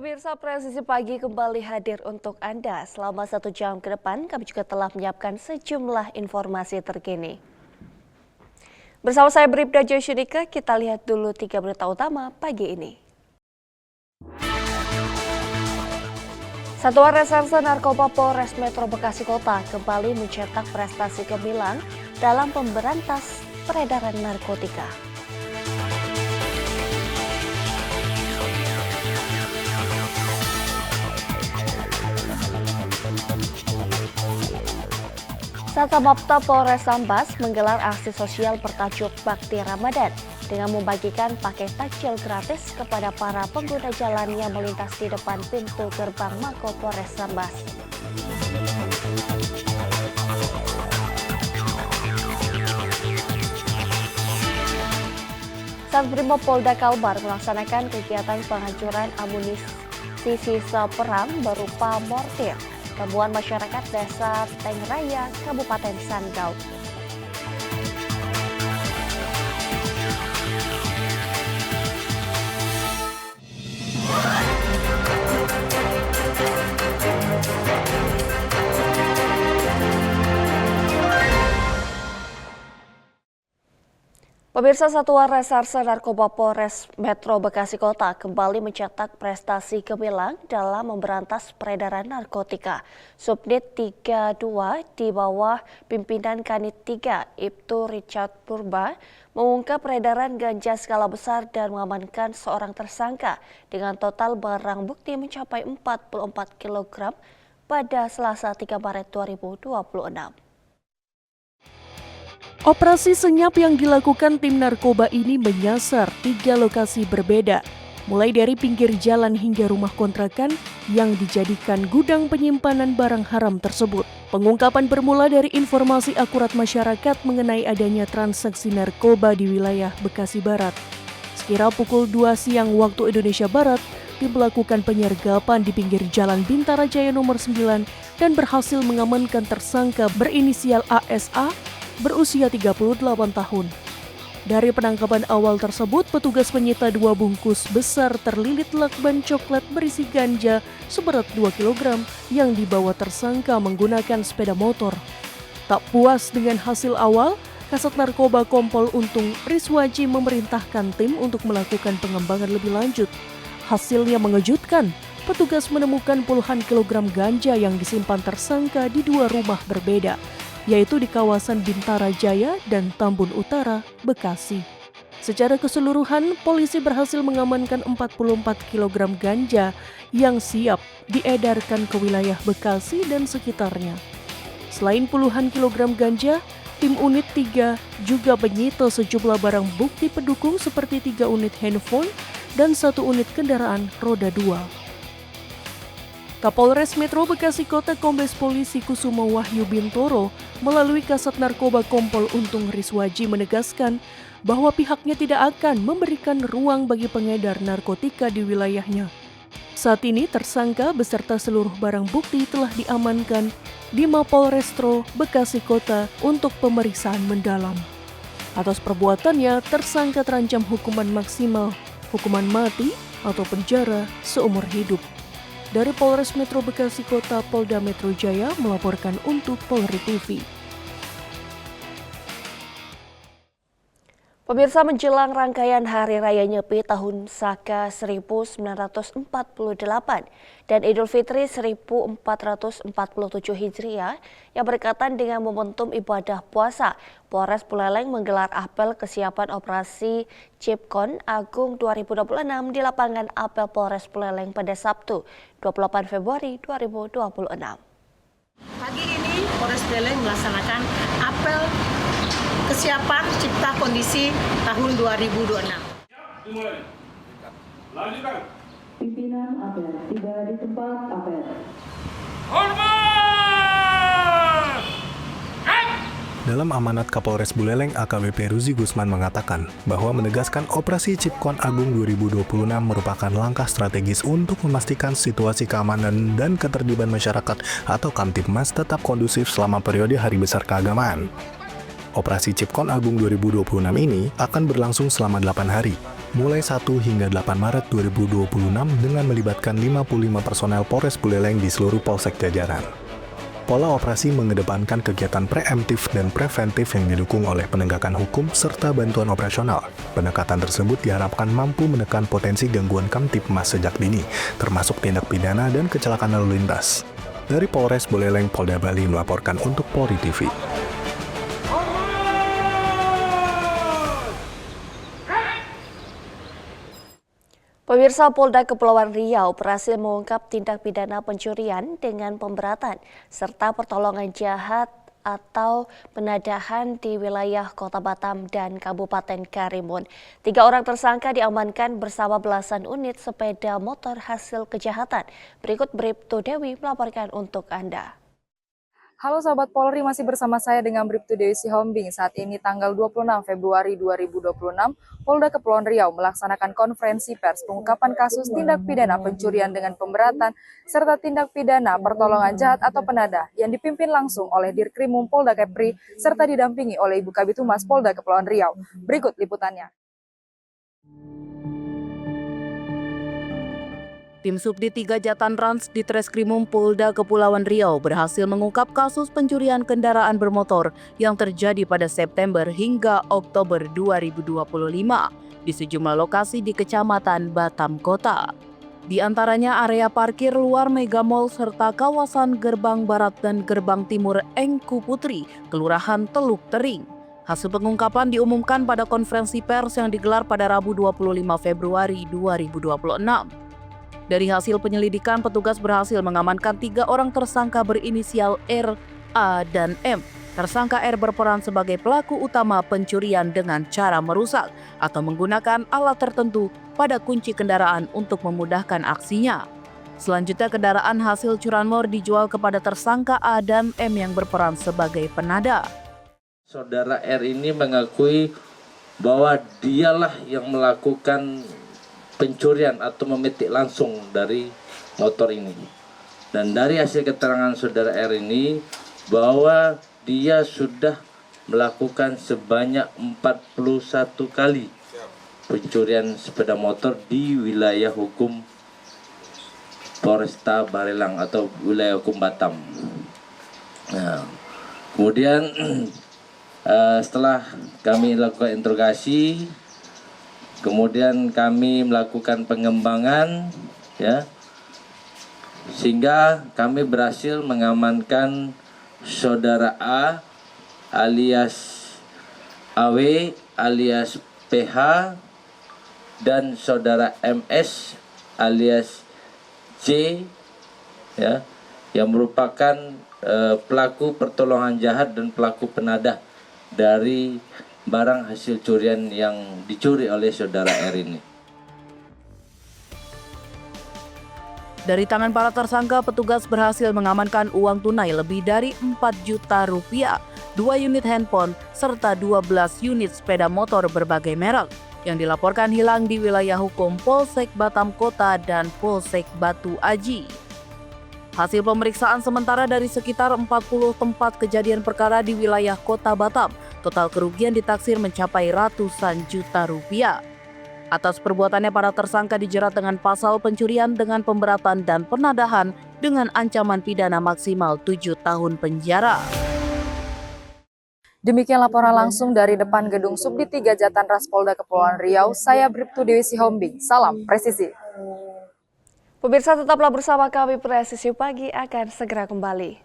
Pemirsa, Presisi Pagi kembali hadir untuk Anda. Selama 1 jam ke depan, kami juga telah menyiapkan sejumlah informasi terkini. Bersama saya Bribda Josyudika, kita lihat dulu 3 berita utama pagi ini. Satuan Reserse Narkoba Polres Metro Bekasi Kota kembali mencetak prestasi gemilang dalam pemberantas peredaran narkotika. Sasamapta Polres Sambas menggelar aksi sosial bertajuk Bakti Ramadan dengan membagikan paket takjil gratis kepada para pengguna jalan yang melintas di depan pintu gerbang Mako Polres Sambas. Satrimob Polda Kalbar melaksanakan kegiatan penghancuran amunisi sisa perang berupa mortir gabungan masyarakat Desa Tengraya, Kabupaten Sandaun. Pemirsa, Satuan Reserse Narkoba Polres Metro Bekasi Kota kembali mencetak prestasi gemilang dalam memberantas peredaran narkotika. Subdit 32 di bawah pimpinan Kanit 3 Ibtu Richard Purba mengungkap peredaran ganja skala besar dan mengamankan seorang tersangka dengan total barang bukti mencapai 44 kg pada Selasa 3 Maret 2026. Operasi senyap yang dilakukan tim narkoba ini menyasar 3 lokasi berbeda, mulai dari pinggir jalan hingga rumah kontrakan yang dijadikan gudang penyimpanan barang haram tersebut. Pengungkapan bermula dari informasi akurat masyarakat mengenai adanya transaksi narkoba di wilayah Bekasi Barat. Sekira pukul 2 siang waktu Indonesia Barat, tim melakukan penyergapan di pinggir jalan Bintara Jaya nomor 9 dan berhasil mengamankan tersangka berinisial ASA berusia 38 tahun. Dari penangkapan awal tersebut, petugas menyita 2 bungkus besar terlilit lakban coklat berisi ganja seberat 2 kg yang dibawa tersangka menggunakan sepeda motor. Tak puas dengan hasil awal, Kasat Narkoba Kompol Untung Riswaji memerintahkan tim untuk melakukan pengembangan lebih lanjut. Hasilnya mengejutkan, petugas menemukan puluhan kilogram ganja yang disimpan tersangka di 2 rumah berbeda, yaitu di kawasan Bintara Jaya dan Tambun Utara, Bekasi. Secara keseluruhan, polisi berhasil mengamankan 44 kg ganja yang siap diedarkan ke wilayah Bekasi dan sekitarnya. Selain puluhan kilogram ganja, tim unit 3 juga menyita sejumlah barang bukti pendukung seperti 3 unit handphone dan 1 unit kendaraan roda 2. Kapolres Metro Bekasi Kota Kombes Polisi Kusumo Wahyu Bintoro melalui Kasat Narkoba Kompol Untung Riswaji menegaskan bahwa pihaknya tidak akan memberikan ruang bagi pengedar narkotika di wilayahnya. Saat ini tersangka beserta seluruh barang bukti telah diamankan di Mapolrestro Bekasi Kota untuk pemeriksaan mendalam. Atas perbuatannya, tersangka terancam hukuman maksimal, hukuman mati atau penjara seumur hidup. Dari Polres Metro Bekasi Kota, Polda Metro Jaya melaporkan untuk Polri TV. Pemirsa, menjelang rangkaian Hari Raya Nyepi tahun Saka 1948 dan Idul Fitri 1447 Hijriah yang berkaitan dengan momentum ibadah puasa, Polres Buleleng menggelar apel kesiapan operasi Cipkon Agung 2026 di lapangan apel Polres Buleleng pada Sabtu 28 Februari 2026. Pagi ini Polres Buleleng melaksanakan apel kesiapan cipta kondisi tahun 2026. Lanjutkan. Pimpinan apel tiba di tempat apel. Hormat! Dalam amanat Kapolres Buleleng AKBP Ruzi Gusman mengatakan bahwa menegaskan Operasi Cipkon Agung 2026 merupakan langkah strategis untuk memastikan situasi keamanan dan ketertiban masyarakat atau Kamtibmas tetap kondusif selama periode Hari Besar Keagamaan. Operasi Cipkon Agung 2026 ini akan berlangsung selama 8 hari. mulai 1 hingga 8 Maret 2026 dengan melibatkan 55 personel Polres Buleleng di seluruh polsek jajaran. Pola operasi mengedepankan kegiatan preemptif dan preventif yang didukung oleh penegakan hukum serta bantuan operasional. Pendekatan tersebut diharapkan mampu menekan potensi gangguan Kamtibmas sejak dini, termasuk tindak pidana dan kecelakaan lalu lintas. Dari Polres Buleleng, Polda Bali melaporkan untuk Polri TV. Pemirsa, Polda Kepulauan Riau berhasil mengungkap tindak pidana pencurian dengan pemberatan serta pertolongan jahat atau penadahan di wilayah Kota Batam dan Kabupaten Karimun. 3 orang tersangka diamankan bersama belasan unit sepeda motor hasil kejahatan. Berikut Bribtu Dewi melaporkan untuk Anda. Halo sahabat Polri, masih bersama saya dengan Bribtu Dewi Sihombing. Saat ini tanggal 26 Februari 2026, Polda Kepulauan Riau melaksanakan konferensi pers pengungkapan kasus tindak pidana pencurian dengan pemberatan serta tindak pidana pertolongan jahat atau penadah yang dipimpin langsung oleh Dirkrimum Polda Kepri serta didampingi oleh Ibu Kabid Humas Polda Kepulauan Riau. Berikut liputannya. Tim Subdit 3 Jatanrans di Treskrimum Polda Kepulauan Riau berhasil mengungkap kasus pencurian kendaraan bermotor yang terjadi pada September hingga Oktober 2025 di sejumlah lokasi di Kecamatan Batam Kota. Di antaranya area parkir luar Mega Mall serta kawasan Gerbang Barat dan Gerbang Timur Engku Putri, Kelurahan Teluk Tering. Hasil pengungkapan diumumkan pada konferensi pers yang digelar pada Rabu 25 Februari 2026. Dari hasil penyelidikan, petugas berhasil mengamankan 3 orang tersangka berinisial R, A, dan M. Tersangka R berperan sebagai pelaku utama pencurian dengan cara merusak atau menggunakan alat tertentu pada kunci kendaraan untuk memudahkan aksinya. Selanjutnya, kendaraan hasil curanmor dijual kepada tersangka A dan M yang berperan sebagai penada. Saudara R ini mengakui bahwa dialah yang melakukan pencurian atau memetik langsung dari motor ini. Dan dari hasil keterangan saudara R ini bahwa dia sudah melakukan sebanyak 41 kali pencurian sepeda motor di wilayah hukum Polresta Barelang atau wilayah hukum Batam. Nah, kemudian setelah kami lakukan interogasi, kemudian kami melakukan pengembangan, ya, sehingga kami berhasil mengamankan saudara A alias AW alias PH dan saudara MS alias C, ya, yang merupakan pelaku pertolongan jahat dan pelaku penadah dari barang hasil curian yang dicuri oleh saudara R ini. Dari tangan para tersangka, petugas berhasil mengamankan uang tunai lebih dari 4 juta rupiah, 2 unit handphone, serta 12 unit sepeda motor berbagai merek yang dilaporkan hilang di wilayah hukum Polsek Batam Kota dan Polsek Batu Aji. Hasil pemeriksaan sementara dari sekitar 40 tempat kejadian perkara di wilayah Kota Batam, total kerugian ditaksir mencapai ratusan juta rupiah. Atas perbuatannya, para tersangka dijerat dengan pasal pencurian dengan pemberatan dan penadahan dengan ancaman pidana maksimal 7 tahun penjara. Demikian laporan langsung dari depan gedung Subdit 3 Jatanras Polda Kepulauan Riau. Saya Bribtu Dewi Sihombing. Salam presisi. Pemirsa, tetaplah bersama kami, Presisi Pagi akan segera kembali.